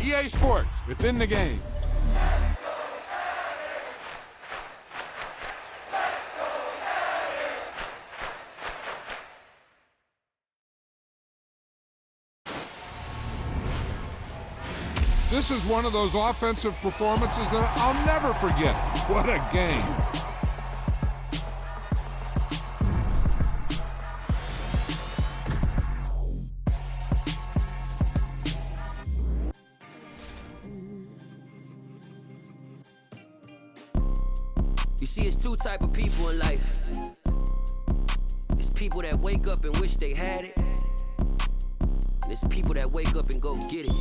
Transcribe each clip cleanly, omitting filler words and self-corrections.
EA Sports. It's in the game. This is one of those offensive performances that I'll never forget. What a game. You see, it's two type of people in life. It's people that wake up and wish they had it. And it's people that wake up and go get it.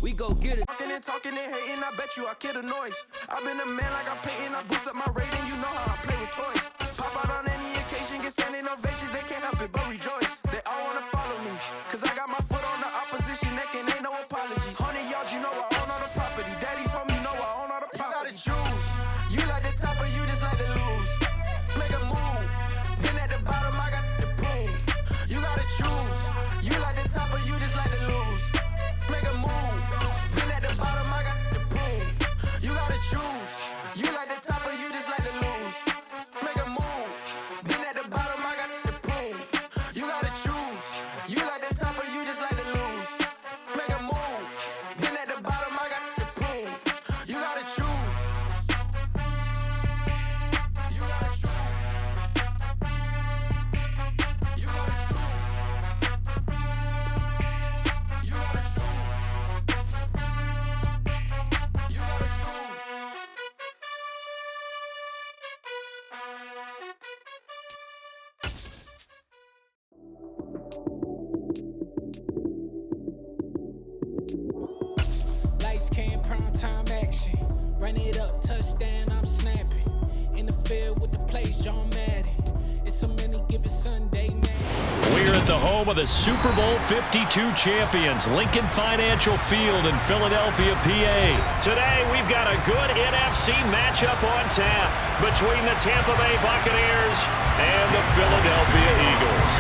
We go get it. Talking and hating, I bet you I kill the noise. I've been a man like I'm Peyton, I boost up my rating, you know how I play with toys. Pop out on any occasion, get standing ovations, they can't help it but rejoice. They all wanna follow me, cause I got my foot on the opposition neck and ain't no apologies. 100 yards, you know I own all the property. Daddy's home, you know I own all the property. You gotta choose, you like the top or you just like to lose. Make a move, been at the bottom, I got the prove. You gotta choose, you like the top or you just like to lose. Make a move, been at the bottom, I got the prove. You gotta choose, you like the top or you just like to lose. Make a move, been at the bottom, I got the prove. You gotta choose, you like the top or you just like to lose. Make a move, been at the bottom, I got the prove. You gotta choose. You gotta choose. You gotta choose. You gotta choose. You gotta choose. Lights came, prime time action. Run it up, touchdown, I'm snapping. In the field with the plays, John Madden. It's so many given Sunday, man. We're at the home of the Super Bowl 52 champions, Lincoln Financial Field in Philadelphia, PA. Today, we've got a good NFC matchup on tap between the Tampa Bay Buccaneers and the Philadelphia Eagles.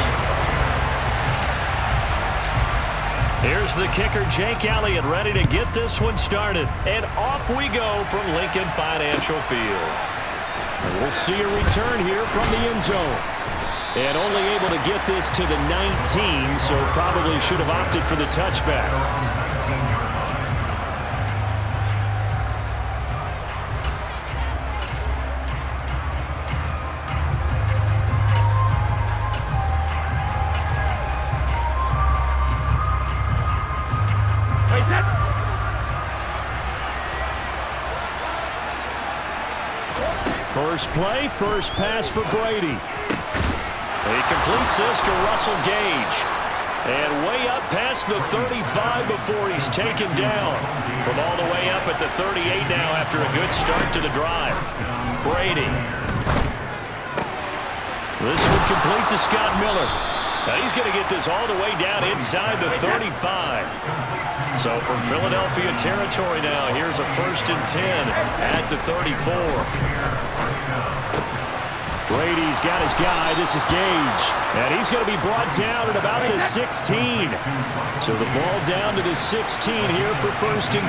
Here's the kicker, Jake Elliott, ready to get this one started. And off we go from Lincoln Financial Field. And we'll see a return here from the end zone. And only able to get this to the 19, so probably should have opted for the touchback. First play, first pass for Brady. He completes this to Russell Gage. And way up past the 35 before he's taken down. From all the way up at the 38 now after a good start to the drive. Brady. This one complete to Scott Miller. Now he's going to get this all the way down inside the 35. So from Philadelphia territory now, here's a 1st and 10 at the 34. Brady's got his guy. This is Gage. And he's going to be brought down at about the 16. So the ball down to the 16 here for 1st and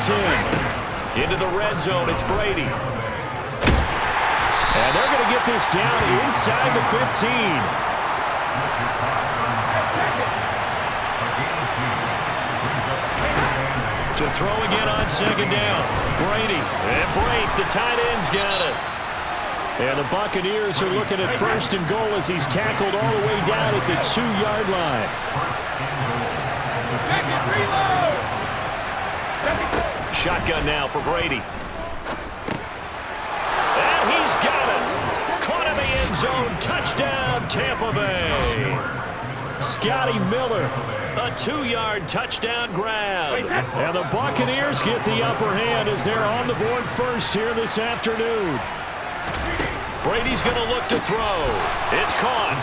10. Into the red zone, it's Brady. And they're going to get this down inside the 15. To throw again on 2nd down. Brady. And Brake, the tight end's got it. And the Buccaneers are looking at 1st and goal as he's tackled all the way down at the 2-yard line. Shotgun now for Brady. And he's got it. Caught in the end zone. Touchdown, Tampa Bay. Scotty Miller. A 2-yard touchdown grab. And the Buccaneers get the upper hand as they're on the board first here this afternoon. Brady's going to look to throw. It's caught.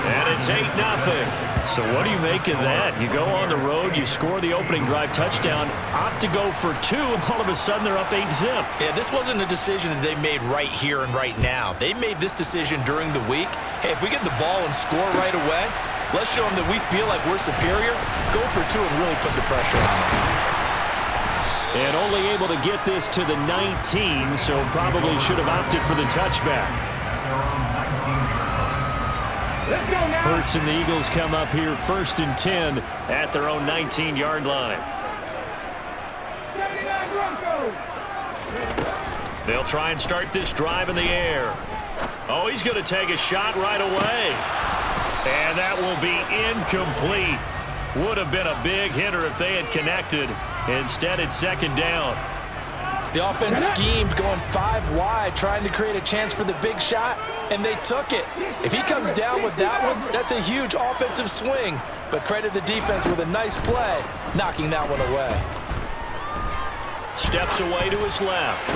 And it's 8-0. So what do you make of that? You go on the road, you score the opening drive touchdown, opt to go for 2, and all of a sudden they're up 8-zip. Yeah, this wasn't a decision that they made right here and right now. They made this decision during the week. Hey, if we get the ball and score right away, let's show them that we feel like we're superior. Go for 2 and really put the pressure on them. And only able to get this to the 19, so probably should have opted for the touchback. Hurts and the Eagles come up here 1st and 10 at their own 19-yard line. They'll try and start this drive in the air. Oh, he's going to take a shot right away. And that will be incomplete. Would have been a big hitter if they had connected. Instead, it's 2nd down. The offense schemed going 5 wide, trying to create a chance for the big shot, and they took it. If he comes down with that one, that's a huge offensive swing. But credit the defense with a nice play, knocking that one away. Steps away to his left.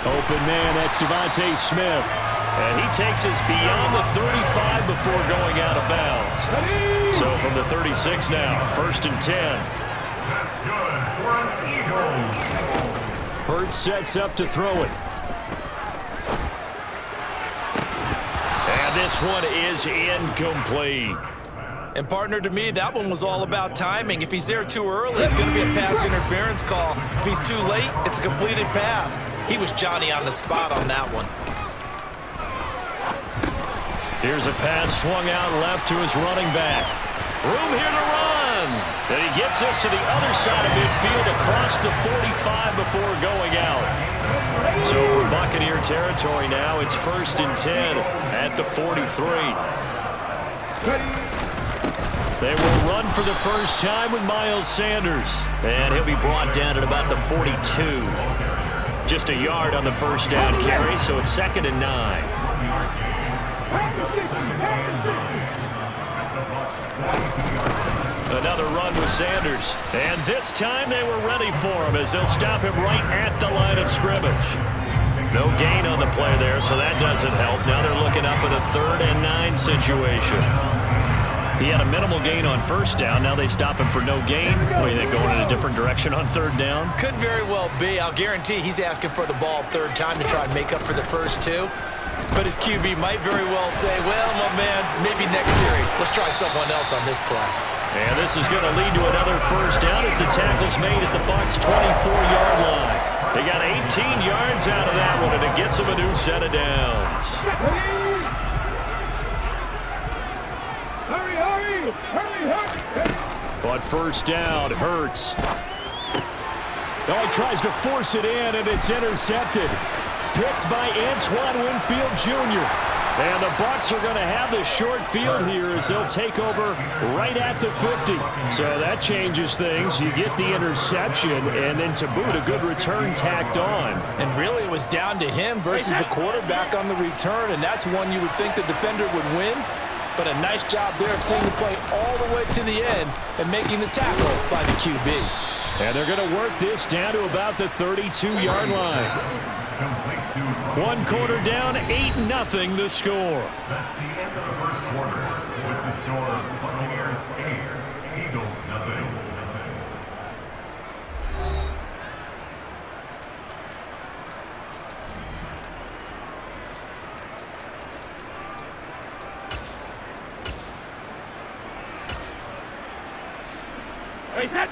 Open man, that's Devontae Smith. And he takes us beyond the 35 before going out of bounds. So from the 36 now, 1st and 10. That's good for an Eagle. Hurts sets up to throw it. And this one is incomplete. And partner, to me, that one was all about timing. If he's there too early, it's going to be a pass interference call. If he's too late, it's a completed pass. He was Johnny on the spot on that one. Here's a pass swung out left to his running back. Room here to run. And he gets us to the other side of midfield across the 45 before going out. So for Buccaneer territory now, it's 1st and 10 at the 43. They will run for the first time with Miles Sanders. And he'll be brought down at about the 42. Just a yard on the first down carry, so it's 2nd and 9. Another run with Sanders. And this time they were ready for him as they'll stop him right at the line of scrimmage. No gain on the play there, so that doesn't help. Now they're looking up at a 3rd and 9 situation. He had a minimal gain on 1st down. Now they stop him for no gain. What do you think, going in a different direction on 3rd down? Could very well be. I'll guarantee he's asking for the ball 3rd time to try and make up for the first 2. But his QB might very well say, well, my man, maybe next series. Let's try someone else on this play. And this is going to lead to another first down as the tackle's made at the Bucs' 24-yard line. They got 18 yards out of that one, and it gets them a new set of downs. But first down, Hurts. Oh, he tries to force it in, and it's intercepted. Picked by Antoine Winfield Jr. And the Bucs are going to have the short field here as they'll take over right at the 50. So that changes things. You get the interception, and then to boot, a good return tacked on. And really, it was down to him versus the quarterback on the return, and that's one you would think the defender would win. But a nice job there of seeing the play all the way to the end and making the tackle by the QB. And they're going to work this down to about the 32-yard line. 1 quarter down, 8-0 the score. That's the end of the first quarter with the score Buccaneers 8, Eagles 0. Hey, set!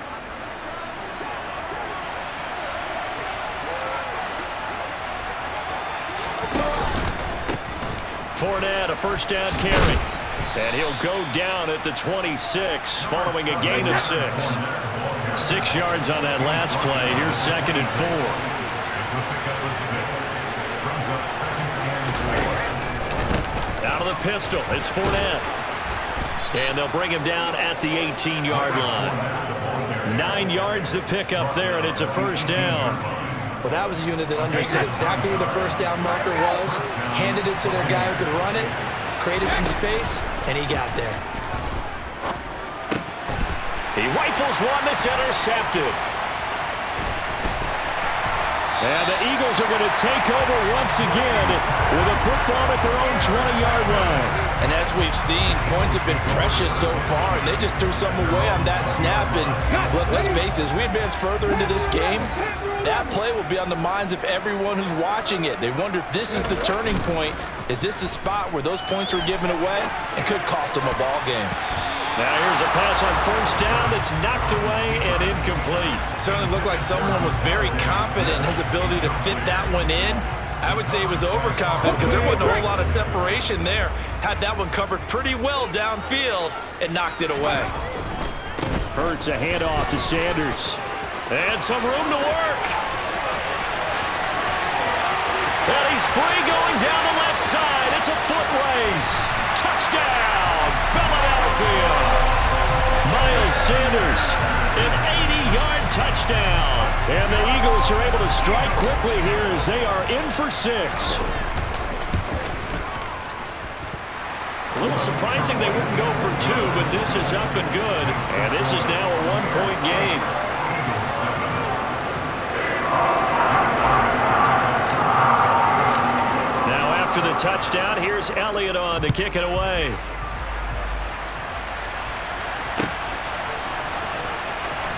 Fournette, a first down carry. And he'll go down at the 26 following a gain of 6. 6 yards on that last play. Here's 2nd and 4. Out of the pistol, it's Fournette. And they'll bring him down at the 18-yard line. 9 yards to pick up there, and it's a first down. Well, that was a unit that understood exactly where the first down marker was, handed it to their guy who could run it, created some space, and he got there. He rifles one that's intercepted. And the Eagles are going to take over once again with a football at their own 20-yard line. And as we've seen, points have been precious so far, and they just threw some away on that snap. And look, let's face it, as we advance further into this game, that play will be on the minds of everyone who's watching it. They wonder if this is the turning point. Is this the spot where those points were given away and could cost them a ball game? Now here's a pass on first down that's knocked away and incomplete. Certainly looked like someone was very confident in his ability to fit that one in. I would say he was overconfident because there wasn't a whole lot of separation there. Had that one covered pretty well downfield and knocked it away. Hurts a handoff to Sanders. And some room to work. And he's free going down the left side. It's a foot race. Touchdown, Philadelphia. Miles Sanders, an 80-yard touchdown. And the Eagles are able to strike quickly here as they are in for 6. A little surprising they wouldn't go for 2, but this is up and good. And this is now a 1-point game. Now after the touchdown, here's Elliott on to kick it away.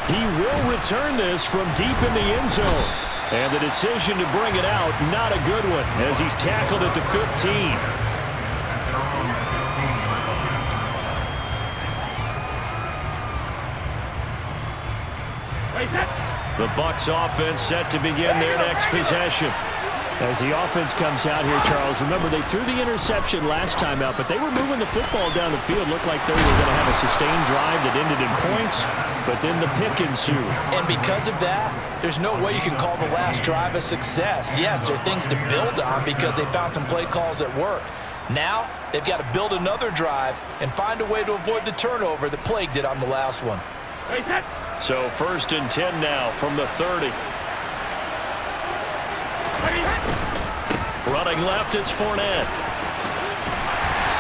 He will return this from deep in the end zone. And the decision to bring it out, not a good one, as he's tackled at the 15. The Bucs offense set to begin their next possession. As the offense comes out here, Charles, remember they threw the interception last time out, but they were moving the football down the field. Looked like they were going to have a sustained drive that ended in points, but then the pick ensued. And because of that, there's no way you can call the last drive a success. Yes, there are things to build on because they found some play calls that work. Now, they've got to build another drive and find a way to avoid the turnover that plagued it on the last one. So 1st and 10 now from the 30. Running left, it's Fournette.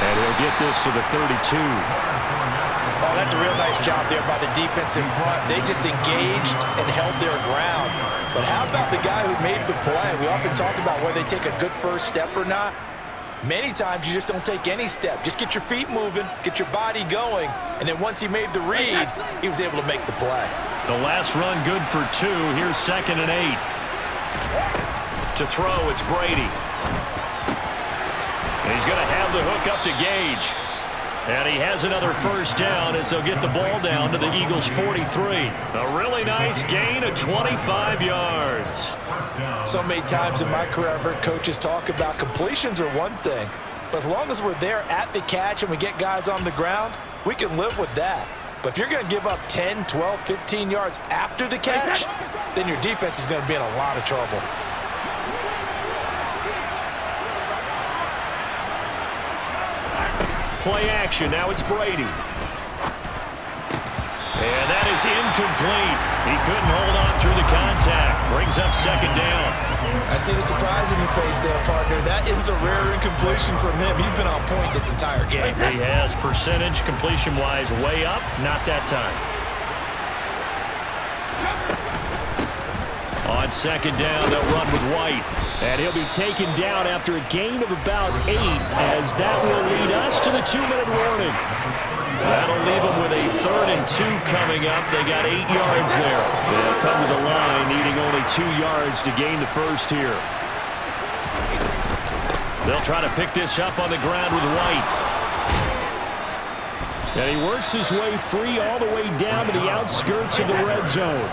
And he'll get this to the 32. Oh, that's a real nice job there by the defense in front. They just engaged and held their ground. But how about the guy who made the play? We often talk about whether they take a good first step or not. Many times you just don't take any step. Just get your feet moving, get your body going, and then once he made the read, he was able to make the play. The last run good for 2. Here's 2nd and 8. To throw, it's Brady. He's going to have the hook up to Gage. And he has another first down as they'll get the ball down to the Eagles' 43. A really nice gain of 25 yards. So many times in my career I've heard coaches talk about completions are one thing, but as long as we're there at the catch and we get guys on the ground, we can live with that. But if you're going to give up 10, 12, 15 yards after the catch, then your defense is going to be in a lot of trouble. Play action. Now it's Brady. And that is incomplete. He couldn't hold on through the contact. Brings up 2nd down. I see the surprise in your face there, partner. That is a rare incompletion from him. He's been on point this entire game. He has percentage completion-wise way up. Not that time. On 2nd down, they'll run with White. And he'll be taken down after a gain of about 8, as that will lead us to the 2-minute warning. That'll leave them with a 3rd and 2 coming up. They got 8 yards there. They'll come to the line, needing only 2 yards to gain the first here. They'll try to pick this up on the ground with White. And he works his way free all the way down to the outskirts of the red zone.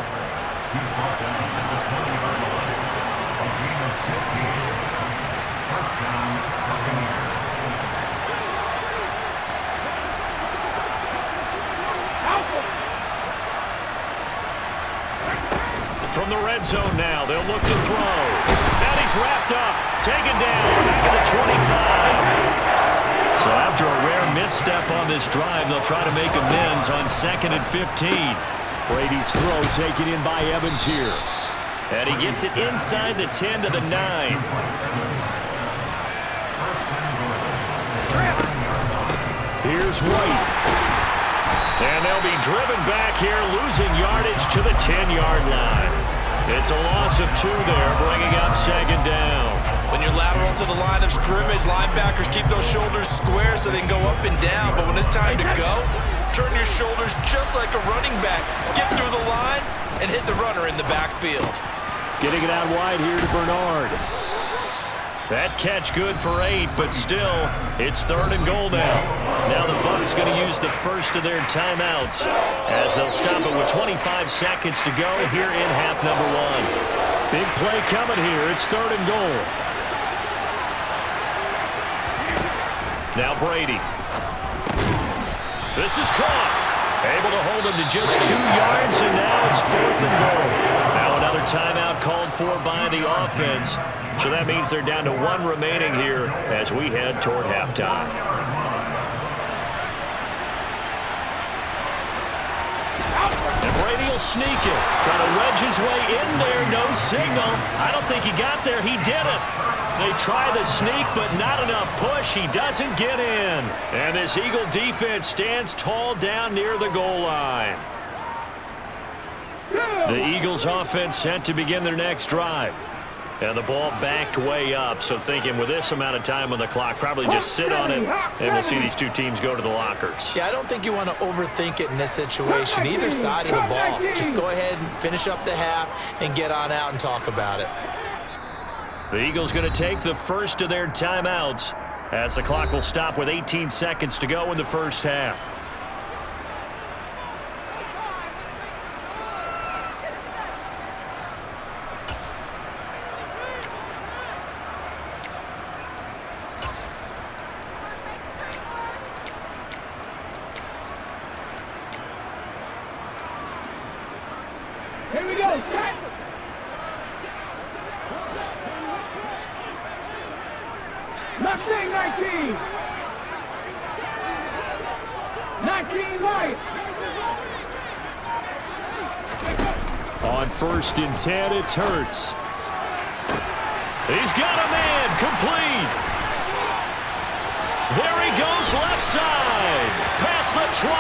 From the red zone now, they'll look to throw. And he's wrapped up, taken down, back at the 25. So after a rare misstep on this drive, they'll try to make amends on 2nd and 15. Brady's throw taken in by Evans here. And he gets it inside the 10 to the 9. Here's White. And they'll be driven back here, losing yardage to the 10-yard line. It's a loss of 2 there, bringing up 2nd down. When you're lateral to the line of scrimmage, linebackers keep those shoulders square so they can go up and down. But when it's time to go, turn your shoulders just like a running back. Get through the line and hit the runner in the backfield. Getting it out wide here to Bernard. That catch good for 8, but still, it's 3rd and goal now. Now the Bucs going to use the first of their timeouts as they'll stop it with 25 seconds to go here in half number 1. Big play coming here. It's 3rd and goal. Now Brady. This is caught. Able to hold him to just 2 yards, and now it's 4th and goal. Now another timeout called for by the offense. So that means they're down to 1 remaining here as we head toward halftime. And Brady will sneak it. Trying to wedge his way in there. No signal. I don't think he got there. He did it. They try the sneak, but not enough push. He doesn't get in. And this Eagle defense stands tall down near the goal line. The Eagles offense set to begin their next drive. And the ball backed way up, so thinking with this amount of time on the clock, probably just sit on it, and we'll see these two teams go to the lockers. Yeah, I don't think you want to overthink it in this situation, either side of the ball. Just go ahead and finish up the half and get on out and talk about it. The Eagles going to take the first of their timeouts as the clock will stop with 18 seconds to go in the first half. Here we go. Mustang 19. 19 right. On 1st and 10, it's Hurts. He's got a man, complete. There he goes, left side. Past the 20.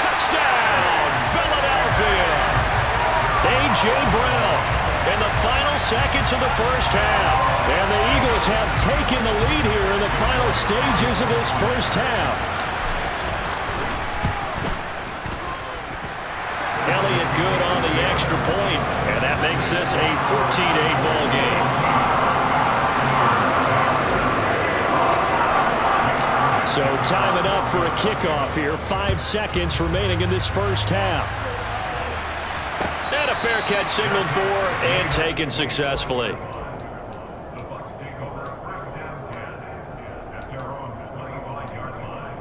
Touchdown, Philadelphia. A.J. Brown in the final seconds of the first half. And the Eagles have taken the lead here in the final stages of this first half. Elliott good on the extra point, and that makes this a 14-8 ball game. So time it up for a kickoff here. 5 seconds remaining in this first half. And a fair catch signaled for and taken successfully. The Bucs take over 1st down 10 at their own 25-yard line.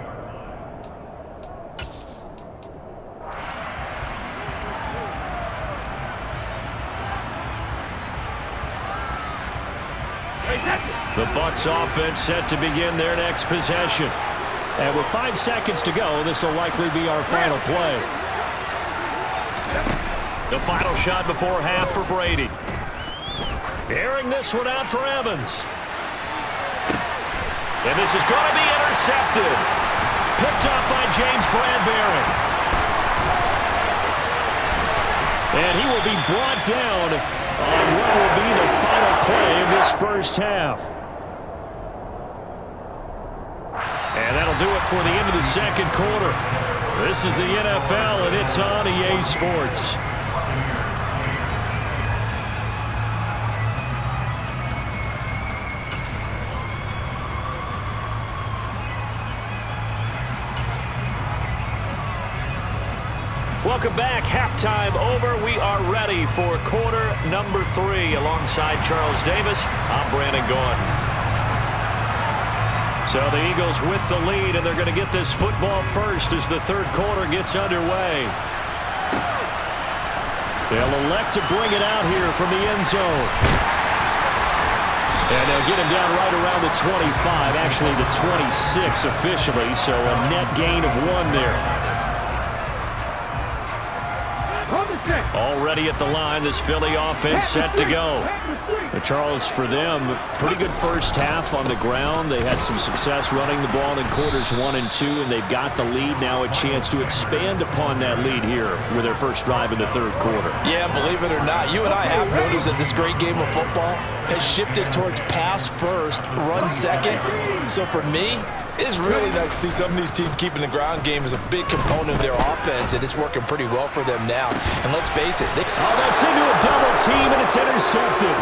The Bucs offense set to begin their next possession. And with 5 seconds to go, this will likely be our final play. The final shot before half for Brady. Airing this one out for Evans. And this is going to be intercepted. Picked up by James Bradbury. And he will be brought down on what will be the final play of this first half. And that'll do it for the end of the second quarter. This is the NFL, and it's on EA Sports. Welcome back. Halftime over. We are ready for quarter number 3. Alongside Charles Davis, I'm Brandon Gordon. So the Eagles with the lead, and they're going to get this football first as the third quarter gets underway. They'll elect to bring it out here from the end zone. And they'll get him down right around the 25, actually the 26 officially, so a net gain of 1 there. Already at the line, this Philly offense set to go. And Charles, for them, pretty good first half on the ground. They had some success running the ball in quarters 1 and 2, and they've got the lead now, a chance to expand upon that lead here with their first drive in the third quarter. Yeah, believe it or not, you and I have noticed that this great game of football has shifted towards pass first, run second. So for me, it's really nice to see some of these teams keeping the ground game as a big component of their offense, and it's working pretty well for them now. And let's face it. That's into a double team, and it's intercepted.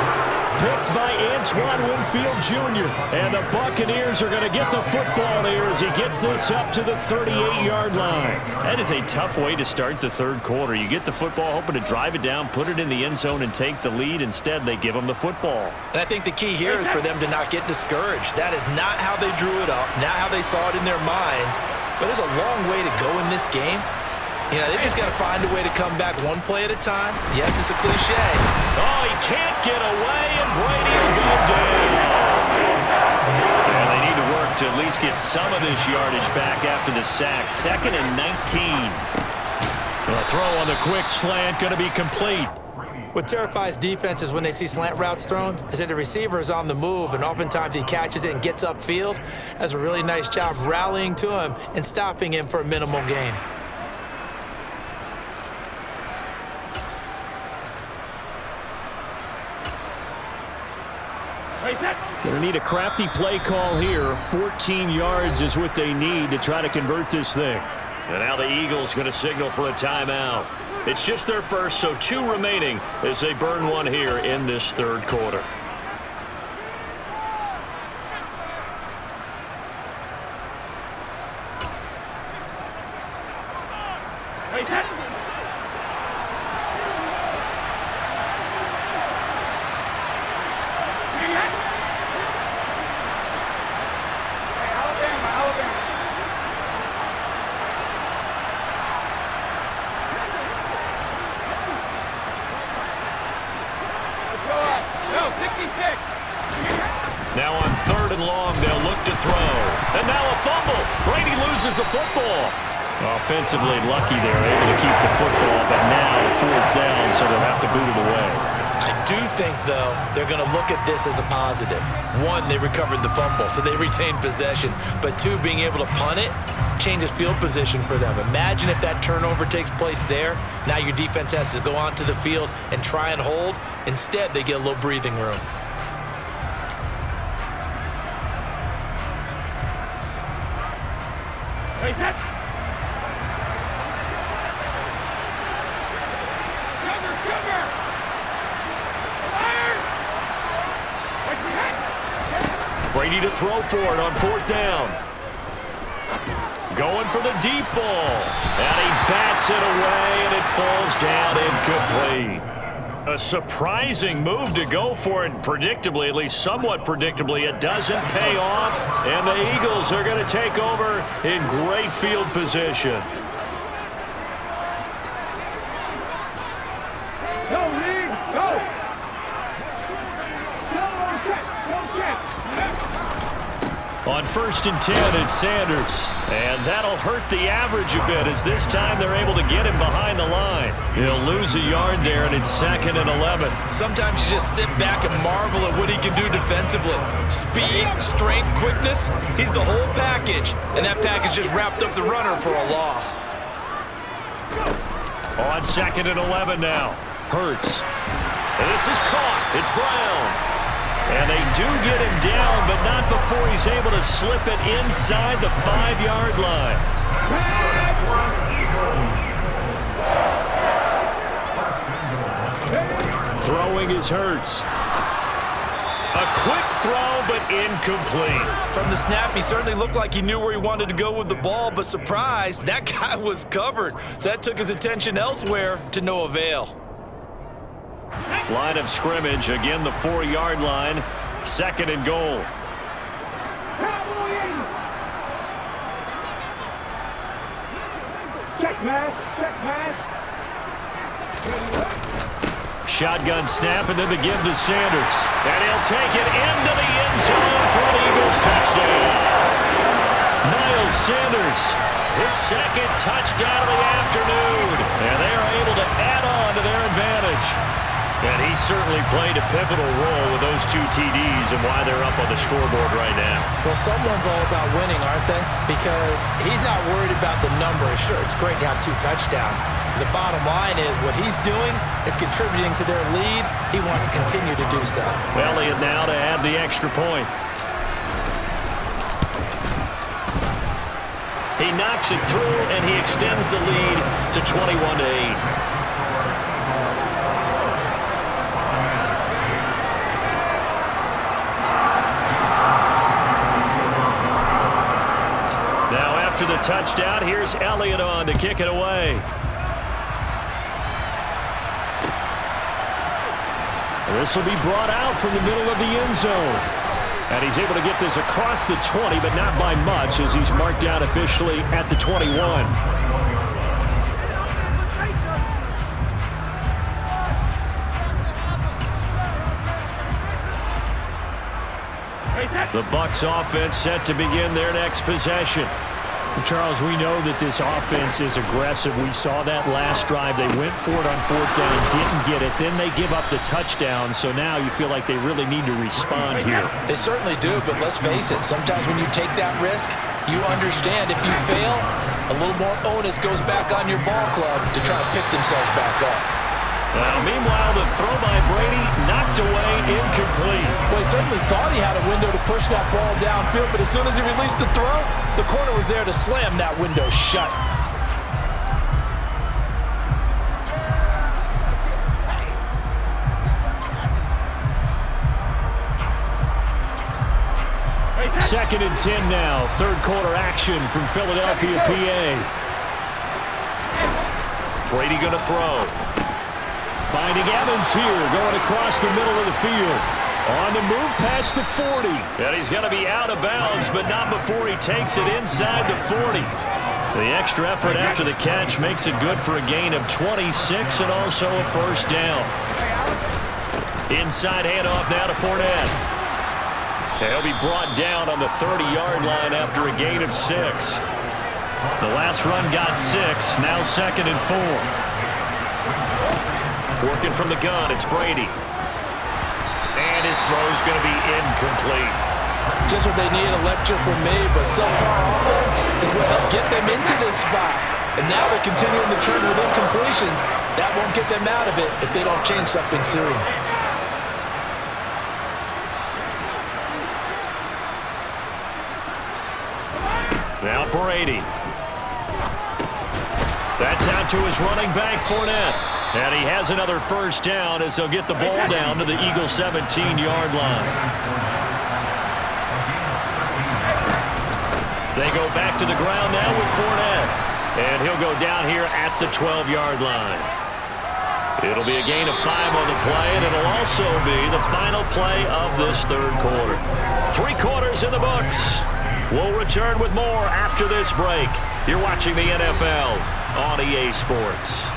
picked by Antoine Winfield Jr. And the Buccaneers are going to get the football here as he gets this up to the 38-yard line. That is a tough way to start the third quarter. You get the football, hoping to drive it down, put it in the end zone, and take the lead. Instead, they give them the football. And I think the key here is for them to not get discouraged. That is not how they drew it up, not how they saw it in their minds. But there's a long way to go in this game. You know, they just got to find a way to come back one play at a time. Yes, it's a cliche. Oh, he can't get away, and Brady will go down. And they need to work to at least get some of this yardage back after the sack. 2nd and 19. The throw on the quick slant going to be complete. What terrifies defenses when they see slant routes thrown is that the receiver is on the move, and oftentimes he catches it and gets upfield. Does a really nice job rallying to him and stopping him for a minimal gain. Going to need a crafty play call here. 14 yards is what they need to try to convert this thing. And now the Eagles going to signal for a timeout. It's just their first, so 2 remaining as they burn one here in this third quarter. Now on 3rd and long, they'll look to throw. And now a fumble. Brady loses the football. Offensively lucky they're able to keep the football, but now 4th down, so they'll have to boot it away. I do think, though, they're going to look at this as a positive. 1, they recovered the fumble, so they retained possession. But 2, being able to punt it changes field position for them. Imagine if that turnover takes place there. Now your defense has to go onto the field and try and hold. Instead, they get a little breathing room. Brady to throw for it on 4th down. Going for the deep ball. And he bats it away, and it falls down incomplete. A surprising move to go for it. Predictably, at least somewhat predictably, it doesn't pay off. And the Eagles are going to take over in great field position. Go, Lee, go! On 1st and 10, it's Sanders. And that'll hurt the average a bit as this time they're able to get him behind the line. He'll lose a yard there, and it's 2nd and 11. Sometimes you just sit back and marvel at what he can do defensively. Speed, strength, quickness, he's the whole package. And that package just wrapped up the runner for a loss. On 2nd and 11 now. Hurts. And this is caught. It's Brown. And they do get him down, but not before he's able to slip it inside the 5-yard line. Throwing is Hurts. A quick throw, but incomplete. From the snap, he certainly looked like he knew where he wanted to go with the ball, but surprise, that guy was covered. So that took his attention elsewhere to no avail. Line of scrimmage, again the 4-yard line. 2nd and goal. Check pass, check pass. Shotgun snap, and then the give to Sanders. And he'll take it into the end zone for an Eagles touchdown. Miles Sanders, his 2nd touchdown of the afternoon. And they are able to add on to their advantage. And he certainly played a pivotal role with those 2 TDs and why they're up on the scoreboard right now. Well, someone's all about winning, aren't they? Because he's not worried about the number. Sure, it's great to have 2 touchdowns. But the bottom line is what he's doing is contributing to their lead. He wants to continue to do so. Elliott now to add the extra point. He knocks it through, and he extends the lead to 21-8. touchdown. Here's Elliott on to kick it away. This will be brought out from the middle of the end zone. And he's able to get this across the 20, but not by much, as he's marked down officially at the 21. The Bucs offense set to begin their next possession. Charles, we know that this offense is aggressive. We saw that last drive. They went for it on 4th down, didn't get it. Then they give up the touchdown. So now you feel like they really need to respond here. They certainly do, but let's face it. Sometimes when you take that risk, you understand if you fail, a little more onus goes back on your ball club to try to pick themselves back up. Now, meanwhile, the throw by Brady knocked away, incomplete. Well, he certainly thought he had a window to push that ball downfield, but as soon as he released the throw, the corner was there to slam that window shut. Second and 10 now. Third quarter action from Philadelphia, PA. Brady going to throw. Finding Evans here, going across the middle of the field. On the move past the 40. And he's going to be out of bounds, but not before he takes it inside the 40. The extra effort after the catch makes it good for a gain of 26 and also a first down. Inside handoff now to Fournette. He'll be brought down on the 30-yard line after a gain of 6. The last run got 6, now 2nd and 4. Working from the gun, it's Brady. And his throw's going to be incomplete. Just what they need, a lecture from me, but subpar offense is what helped get them into this spot. And now they're continuing the trend with incompletions. That won't get them out of it if they don't change something soon. Now Brady. That's out to his running back, Fournette. And he has another first down as he'll get the ball down to the Eagles' 17-yard line. They go back to the ground now with Fournette. And he'll go down here at the 12-yard line. It'll be a gain of 5 on the play, and it'll also be the final play of this third quarter. 3 quarters in the books. We'll return with more after this break. You're watching the NFL on EA Sports.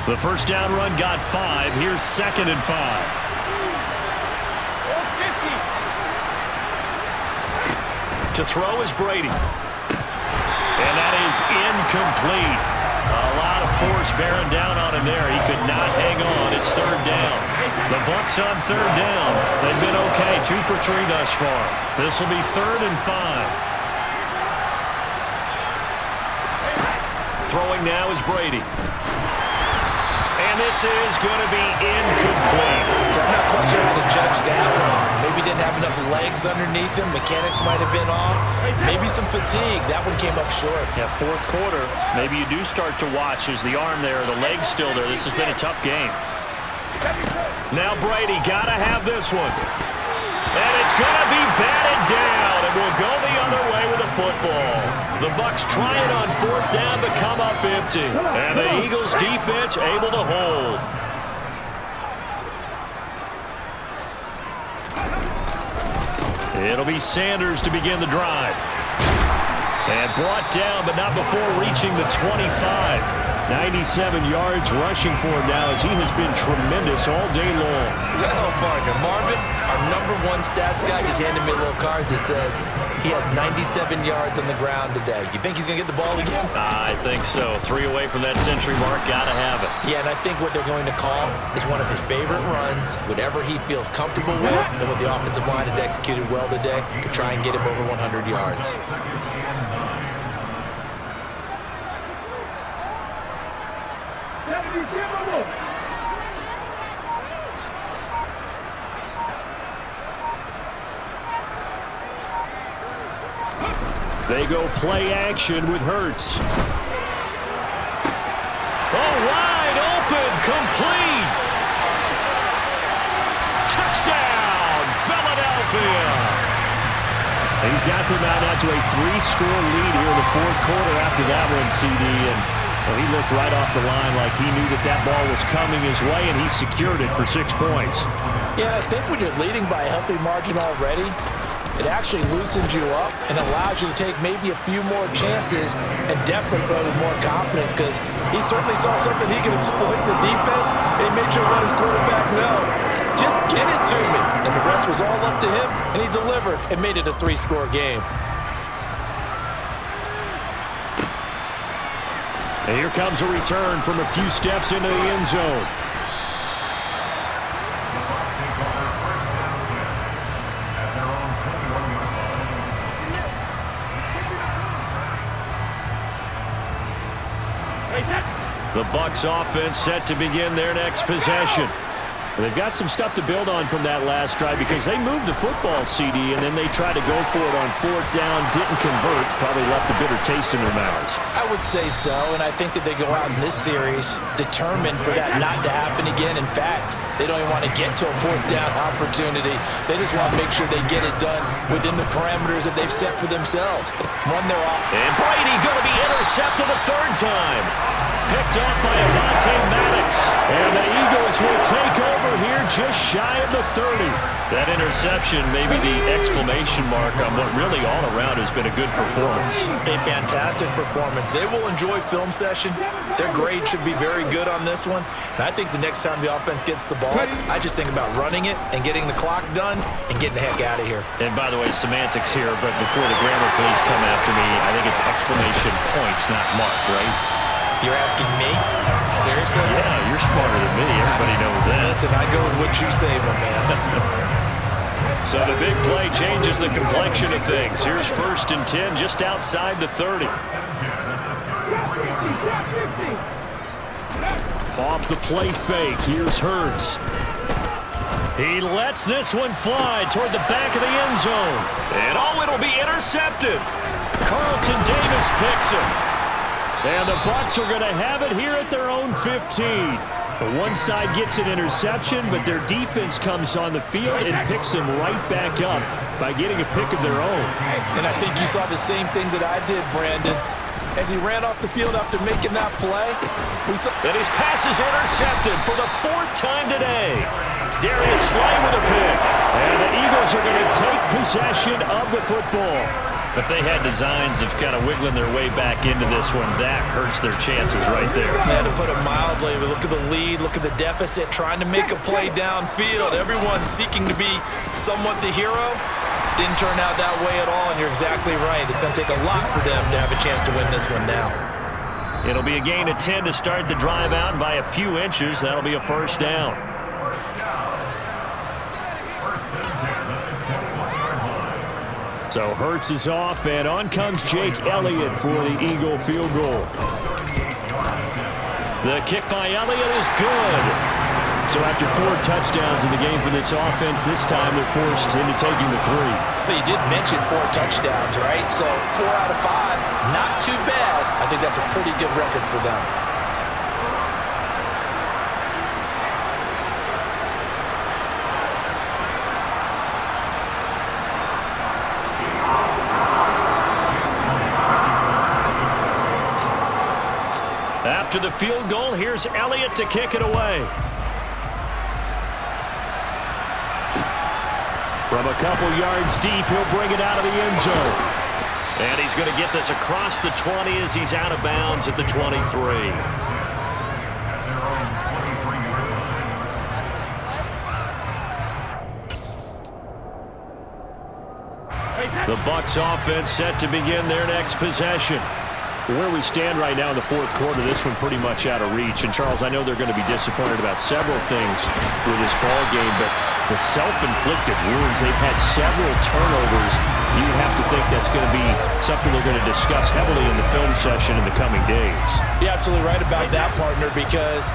The first down run got 5. Here's 2nd and 5. To throw is Brady. And that is incomplete. A lot of force bearing down on him there. He could not hang on. It's 3rd down. The Bucs on 3rd down. They've been okay. 2 for 3 thus far. This will be 3rd and 5. Throwing now is Brady. And this is going to be incomplete. I'm not quite sure how to judge that one. Maybe didn't have enough legs underneath him. Mechanics might have been off. Maybe some fatigue. That one came up short. Yeah, 4th quarter. Maybe you do start to watch. Is the arm there? The leg's still there? This has been a tough game. Now Brady got to have this one. And it's going to be batted down. And we'll go the other way with the football. The Bucs try it on 4th down to come up empty. And the Eagles defense able to hold. It'll be Sanders to begin the drive. And brought down, but not before reaching the 25. 97 yards rushing for him now as he has been tremendous all day long. Well, partner, Marvin, our #1 stats guy just handed me a little card that says he has 97 yards on the ground today. You think he's going to get the ball again? I think so. 3 away from that century mark. Got to have it. Yeah, and I think what they're going to call is one of his favorite runs, whatever he feels comfortable with, and what the offensive line has executed well today to try and get him over 100 yards. They go play action with Hurts. Oh, wide open, complete. He's got them now to a 3-score lead here in the fourth quarter after that one, CD. And well, he looked right off the line like he knew that ball was coming his way, and he secured it for 6 points. Yeah, I think when you're leading by a healthy margin already, it actually loosens you up and allows you to take maybe a few more chances and definitely play with more confidence, because he certainly saw something he could exploit in the defense, and he made sure to let his quarterback know, just get it to me. And the rest was all up to him, and he delivered and made it a 3-score game. And here comes a return from a few steps into the end zone. The Bucs offense set to begin their next possession. They've got some stuff to build on from that last drive because they moved the football, CD, and then they tried to go for it on 4th down, didn't convert, probably left a bitter taste in their mouths. I would say so, and I think that they go out in this series determined for that not to happen again. In fact, they don't even want to get to a 4th down opportunity. They just want to make sure they get it done within the parameters that they've set for themselves. Run their off. And Brady going to be intercepted a 3rd time. Picked up by Avonte Maddox. And the Eagles will take over here just shy of the 30. That interception may be the exclamation mark on what really all around has been a good performance. A fantastic performance. They will enjoy film session. Their grade should be very good on this one. And I think the next time the offense gets the ball, I just think about running it and getting the clock done and getting the heck out of here. And by the way, semantics here, but before the grammar police come after me, I think it's exclamation points, not mark, right? You're asking me? Seriously? Yeah, you're smarter than me. Everybody knows that. Listen, I go with what you say, my man. So the big play changes the complexion of things. Here's 1st and 10 just outside the 30. Off the play fake, here's Hurts. He lets this one fly toward the back of the end zone. And it'll be intercepted. Carlton Davis picks him. And the Bucs are going to have it here at their own 15. The one side gets an interception, but their defense comes on the field and picks them right back up by getting a pick of their own. And I think you saw the same thing that I did, Brandon. As he ran off the field after making that play, we saw that his pass is intercepted for the 4th time today. Darius Slay with a pick. And the Eagles are going to take possession of the football. If they had designs of kind of wiggling their way back into this one, that hurts their chances right there. Yeah, to put it mildly, we look at the lead, look at the deficit, trying to make a play downfield. Everyone seeking to be somewhat the hero. Didn't turn out that way at all, and you're exactly right. It's going to take a lot for them to have a chance to win this one now. It'll be a gain of 10 to start the drive out, and by a few inches, that'll be a 1st down. So Hurts is off, and on comes Jake Elliott for the Eagle field goal. The kick by Elliott is good. So after 4 touchdowns in the game for this offense, this time they're forced into taking the 3. But you did mention 4 touchdowns, right? So 4 out of 5, not too bad. I think that's a pretty good record for them. After the field goal, here's Elliott to kick it away. From a couple yards deep, he'll bring it out of the end zone. And he's going to get this across the 20 as he's out of bounds at the 23. The Bucs offense set to begin their next possession. Where we stand right now in the 4th quarter, this one pretty much out of reach. And, Charles, I know they're going to be disappointed about several things with this ball game, but the self-inflicted wounds, they've had several turnovers. You have to think that's going to be something they're going to discuss heavily in the film session in the coming days. You're absolutely right about that, partner, because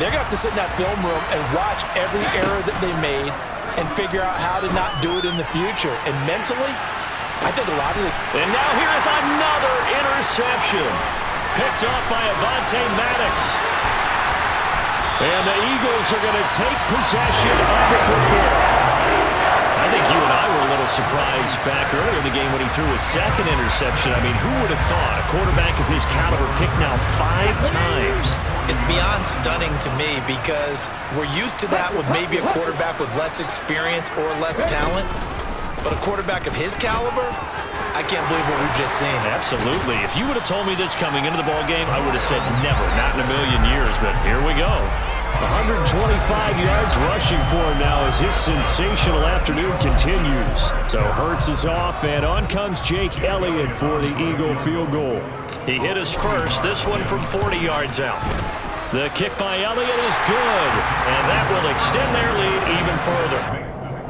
they're going to have to sit in that film room and watch every error that they made and figure out how to not do it in the future. And mentally, I think a lot of it. And now here is another interception. Picked up by Avonte Maddox. And the Eagles are going to take possession of the football. I think you and I were a little surprised was back earlier in the game when he threw his second interception. I mean, who would have thought a quarterback of his caliber picked now 5 times? It's beyond stunning to me because we're used to that with maybe a quarterback with less experience or less talent. But a quarterback of his caliber, I can't believe what we've just seen. Absolutely. If you would have told me this coming into the ballgame, I would have said never, not in a million years. But here we go. 125 yards rushing for him now as his sensational afternoon continues. So Hurts is off, and on comes Jake Elliott for the Eagle field goal. He hit his first, this one from 40 yards out. The kick by Elliott is good, and that will extend their lead even further.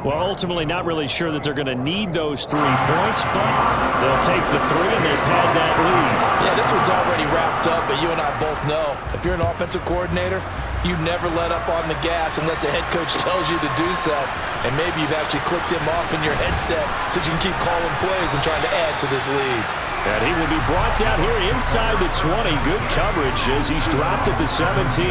Well, ultimately not really sure that they're going to need those 3 points, but they'll take the 3 and they pad that lead. Yeah, this one's already wrapped up, but you and I both know if you're an offensive coordinator, you never let up on the gas unless the head coach tells you to do so. And maybe you've actually clicked him off in your headset so you can keep calling plays and trying to add to this lead. And he will be brought down here inside the 20. Good coverage as he's dropped at the 17.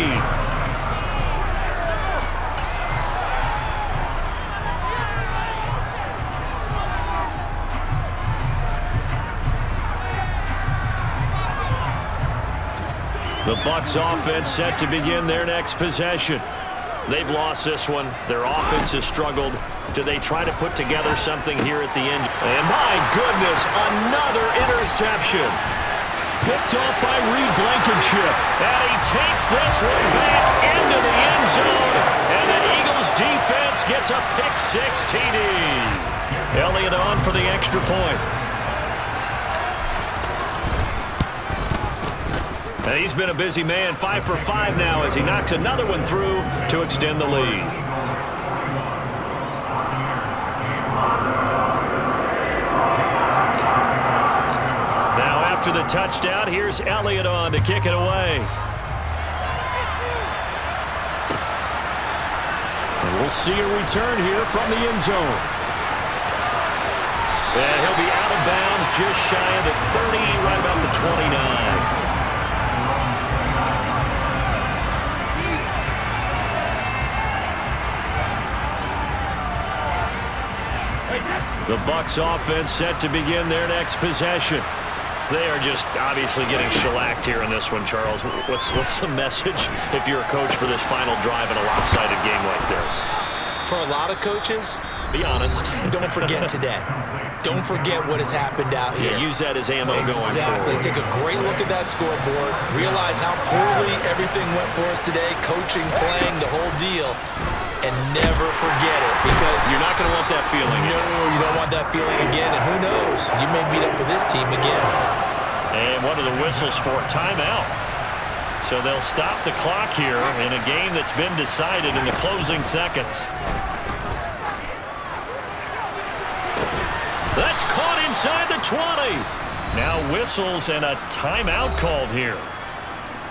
The Bucs offense set to begin their next possession. They've lost this one. Their offense has struggled. Do they try to put together something here at the end? And my goodness, another interception. Picked off by Reed Blankenship. And he takes this one back into the end zone. And the Eagles defense gets a pick-6 TD. Elliott on for the extra point. And he's been a busy man, 5 for 5 now as he knocks another one through to extend the lead. Now after the touchdown, here's Elliott on to kick it away. And we'll see a return here from the end zone. And he'll be out of bounds just shy of the 30, right about the 29. The Bucs offense set to begin their next possession. They are just obviously getting shellacked here in this one, Charles. What's the message if you're a coach for this final drive in a lopsided game like this? For a lot of coaches, be honest. Don't forget today. Don't forget what has happened out here. Yeah, use that as ammo going forward. Exactly. Take a great look at that scoreboard. Realize how poorly everything went for us today. Coaching, playing, the whole deal. And never forget it, because you're not going to want that feeling. No, you don't want that feeling again. And who knows? You may meet up with this team again. And what are the whistles for? Timeout. So they'll stop the clock here in a game that's been decided in the closing seconds. That's caught inside the 20. Now whistles and a timeout called here.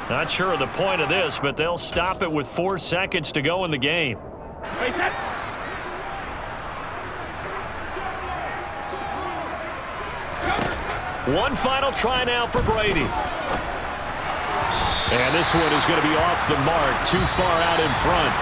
Not sure of the point of this, but they'll stop it with 4 seconds to go in the game. One final try now for Brady. And this one is going to be off the mark, too far out in front.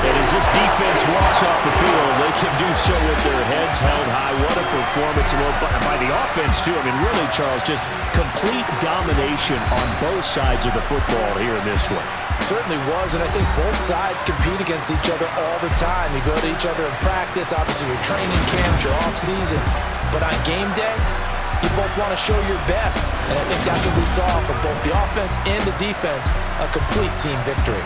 And as this defense walks off the field, they can do so with their heads held high. What a performance by the offense, too. I mean, really, Charles, just complete domination on both sides of the football here in this one. Certainly was, and I think both sides compete against each other all the time. You go to each other in practice, obviously your training camps, your off-season. But on game day, you both want to show your best. And I think that's what we saw from both the offense and the defense, a complete team victory.